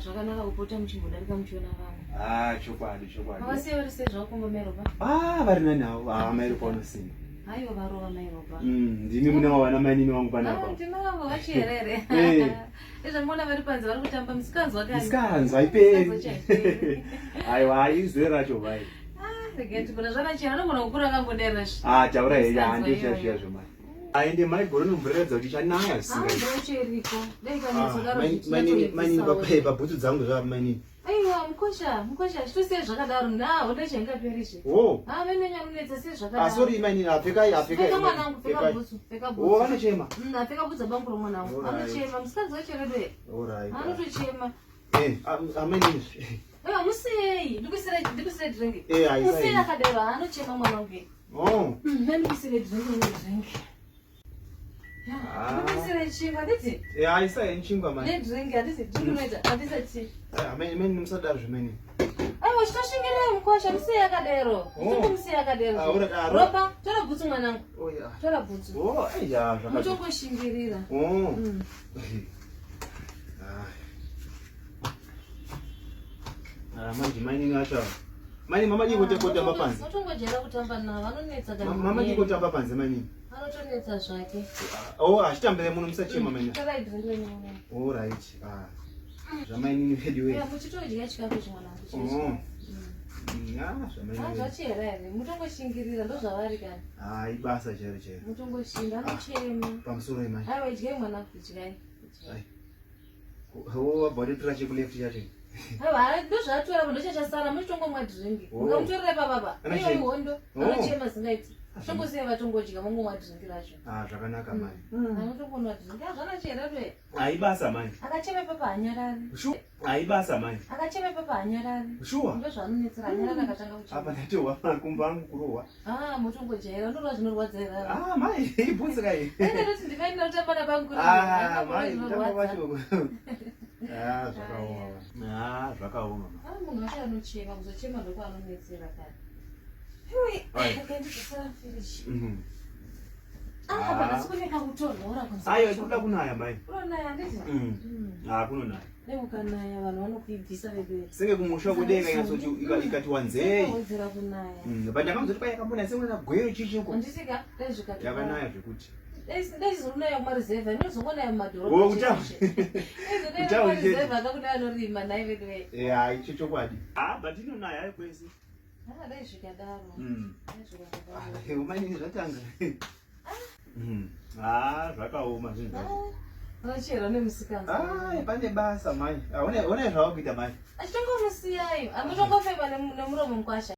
Zvakanaka kupota muchimbodarika muchiona vamwe. Chokwadi. Mavasiya uri sezvo kumbomeropa? Vari nani havo, mai ropa unosina. Haiwa varova mai ropa. Ndini muna wana mainini wangu panapa. Ndinavo vachiherere. Ezvamuona vari panze vari kutamba musikanzwa kani? Musikanzwa haiperi. Aiwa haizwe racho vai. Regeti kuna zvakachena anogona kukura akangondera. Taura heya handishashiya zvomai. Aende mai goro nomboreredza kuti chanaya singacheriko. Mainini papepa bhutsu dzangu zvava mainini. Aiwa mukosha chitosiye zvakadaro honda chaingaperishe. Menenya runetsa siye zvakadaro. Sorry mainini apfeka. Pfeka mwanangu, pfeka bhutsu. Vanochema. Apfeka bhutsu bangu romwanangu. Anochema musikadzi wacheredo. Anotochema. Mainini. Musiyei, ndikusire drink. Musiyei akadaro anochema mwanangu. Ndikusire drink. Ndikusire chingwa nditi? Haisa chingwa mani. Drink handisi ndinoita handisa chi. Meni musadaro zvemeni. Aiwa chitoshingira mukosha musiyei akadaro. Musiyei akadaro. Ropa, tora bhutsu mwanangu. Tora bhutsu. Zvakadaro. Mutongoshingirira. Manje mainini acho. Mani mama diko kutamba panze. Mutongojera kutamba navo vanonetsa kana. Mama diko kutamba panze mani. Anotonetsa zvake. Achitambire muno musachema mani. Alright. Zvamainini vedu we. Muchitodya chikafu chimwanangu. Zvachiherere mutongoshingirira ndozvavari kana. Ibasa chero. Mutongoshinga anochema. Pamusoro imani. Aiwa idyai mwanangu idyai. Body trash kuleft yacho. Ndozvatora ndochachasara muchitongomwa dringi. Ukamutorera papa. Aiwa ihondo. Anochema zingaiti. Tongosiya vatongodya mangomwa dringi racho. Zvakanaka mani. Anotongonwa dringi. Zvakacherere. Ibasa mani. Akacheme papa hanyarari. Ibasa mani. Akacheme papa hanyarari. Sure. Ndozvanonetsera hanyarari akatanga kuchema. Apa ndatowa makumba angu kurowa. Mutongojaira ndorwa zvinorwadzira. Mai ibvunza kai. Ndoti ndikaenda kutamba nabangu. Mai ndamba vacho. Zvakaoma. Zvakaoma. Munhu wacho anochema kuzochema ndoko anonetsera kare. Aiwa kuda kunaya mai. Kunaya ndizvo? Kunonaya. Ukanaya vanhu vanokuibvisa vedu. Senge kumusha kudenga yatsoti ikati wanzei. Wadzira kunaya. Pandakamuzoti paya yakambona semwana gweyo chichiko. Ndisika ndezvikati. Yakanaya zvekuti. Ndezizonaya kumarizevha ndozongonaya mumadhorobha. Marizevha akakunaya anorima naye vedu we. Icho chokwadi. But inonaya kwese. Dai zvikadaro. Umanini zvatanga. Zvakaoma zvinhu. Vachera nemusikana. Pane basa mai. One zvawakuita mai. Achitongomusiyai. Amutongofema nemuromo mukwasha.